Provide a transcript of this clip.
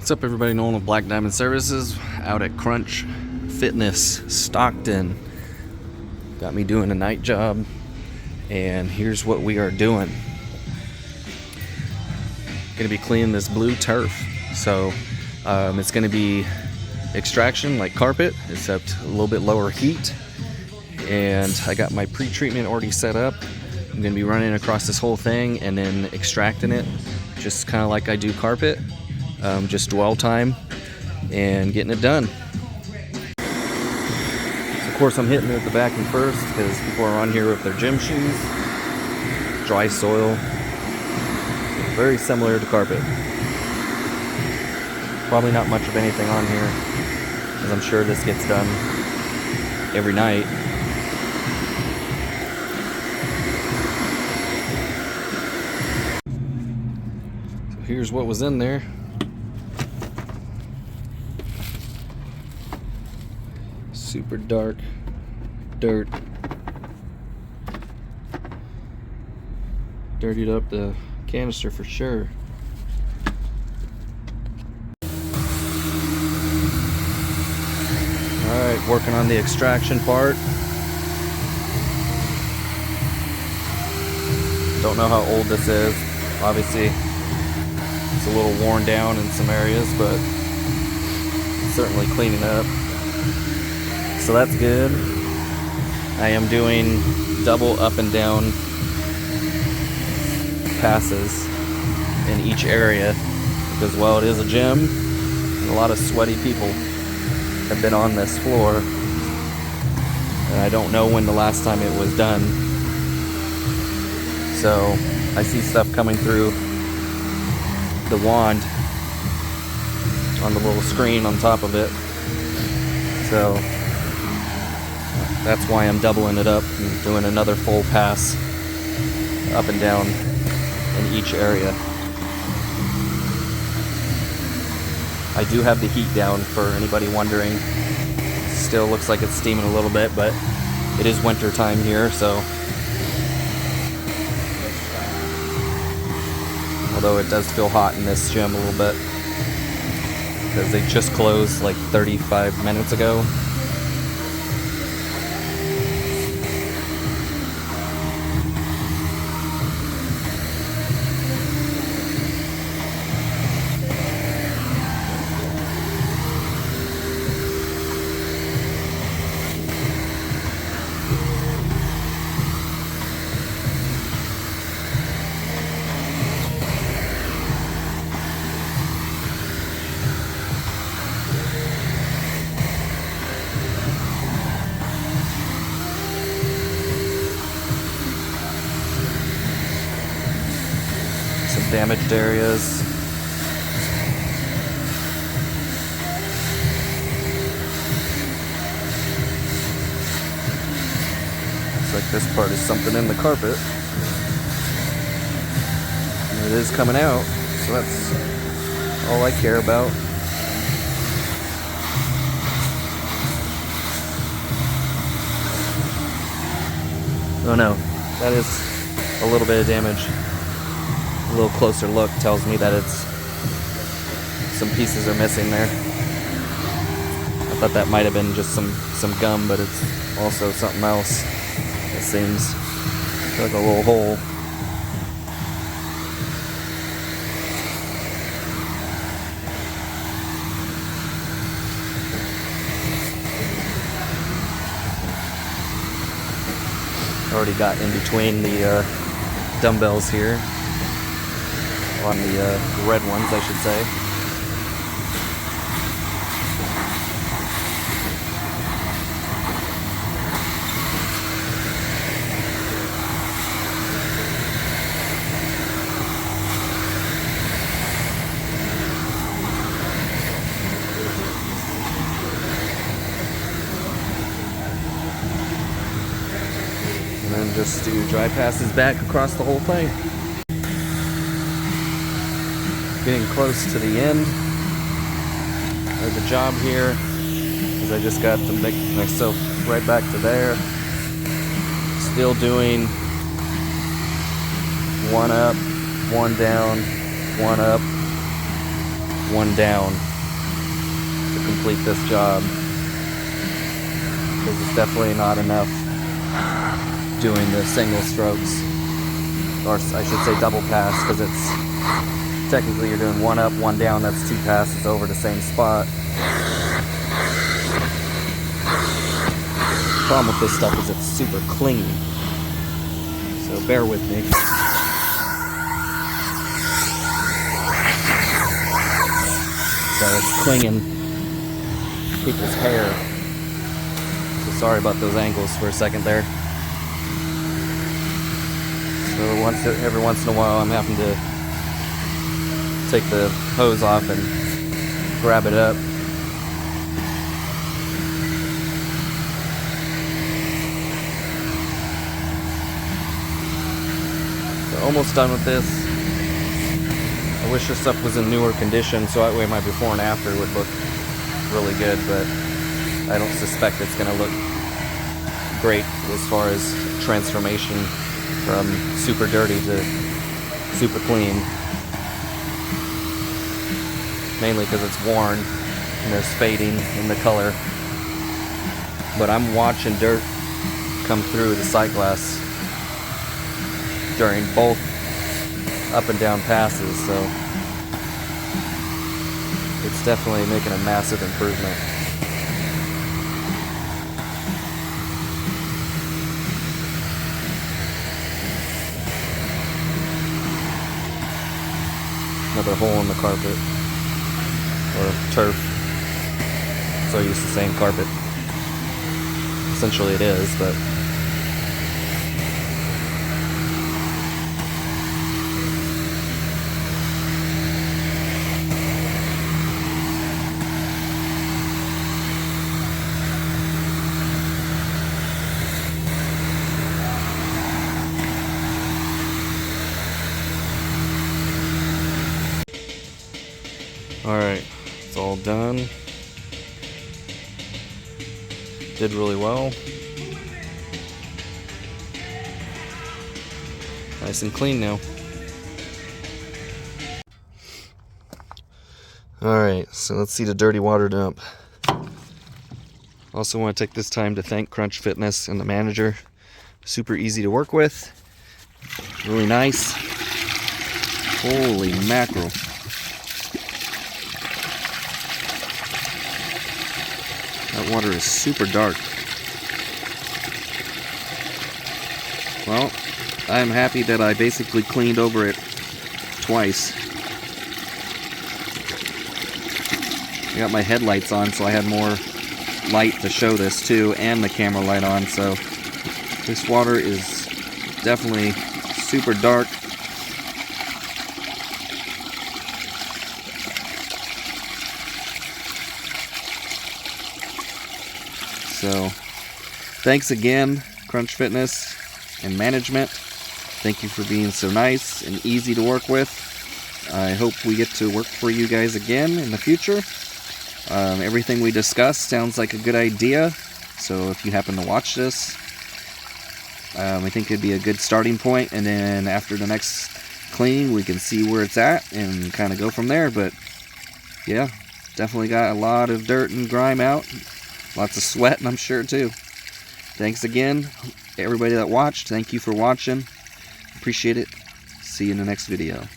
What's up, everybody? Nolan with Black Diamond Services out at Crunch Fitness, Stockton. Got me doing a night job, and here's what we are doing. Gonna be cleaning this blue turf. So it's gonna be extraction like carpet, except a little bit lower heat. And I got my pre-treatment already set up. I'm gonna be running across this whole thing and then extracting it, just kind of like I do carpet. Just dwell time and getting it done. So of course I'm hitting it at the backing first because people are on here with their gym shoes. Dry soil. Very similar to carpet. Probably not much of anything on here because I'm sure this gets done every night. So here's what was in there. Super dark dirt. Dirtied up the canister for sure. Alright, working on the extraction part. Don't know how old this is. Obviously, it's a little worn down in some areas, but certainly cleaning up. So that's good. I am doing double up and down passes in each area because, well, it is a gym and a lot of sweaty people have been on this floor, and I don't know when the last time it was done. So I see stuff coming through the wand on the little screen on top of it. So that's why I'm doubling it up and doing another full pass up and down in each area. I do have the heat down for anybody wondering. Still looks like it's steaming a little bit, but it is winter time here, so although it does feel hot in this gym a little bit because they just closed like 35 minutes ago. Damaged areas. Looks like this part is something in the carpet. And it is coming out, so that's all I care about. Oh no, that is a little bit of damage. A little closer look tells me that it's some pieces are missing there. I thought that might have been just some gum, but it's also something else. It seems like a little hole. Already got in between the dumbbells here. On the red ones, I should say. And then just do dry passes back across the whole thing. Getting close to the end of the job here, because I just got to make myself right back to there. Still doing one up, one down, one up, one down to complete this job, because it's definitely not enough doing the single strokes, or I should say double pass, because it's technically you're doing one up, one down. That's 2 passes over the same spot. The problem with this stuff is it's super clingy, so bear with me. So it's clinging people's hair. So sorry about those angles for a second there. So every once in a while I'm having to take the hose off and grab it up. So almost done with this. I wish this stuff was in newer condition, so that way my before and after would look really good, but I don't suspect it's going to look great as far as transformation from super dirty to super clean. Mainly because it's worn and there's fading in the color. But I'm watching dirt come through the sight glass during both up and down passes, so it's definitely making a massive improvement. Another hole in the carpet, or turf. So used to saying carpet. Essentially it is, but alright, it's all done. Did really well. Nice and clean now. Alright, so let's see the dirty water dump. Also want to take this time to thank Crunch Fitness and the manager. Super easy to work with. Really nice. Holy mackerel. That water is super dark. Well, I'm happy that I basically cleaned over it twice. I got my headlights on, so I had more light to show this too, and the camera light on, so this water is definitely super dark. So thanks again, Crunch Fitness and management. Thank you for being so nice and easy to work with. I hope we get to work for you guys again in the future. Everything we discussed sounds like a good idea, so if you happen to watch this, I think it'd be a good starting point, and then after the next cleaning we can see where it's at and kind of go from there. But yeah, definitely got a lot of dirt and grime out, lots of sweat, I'm sure too. Thanks again, everybody that watched. Thank you for watching. Appreciate it. See you in the next video.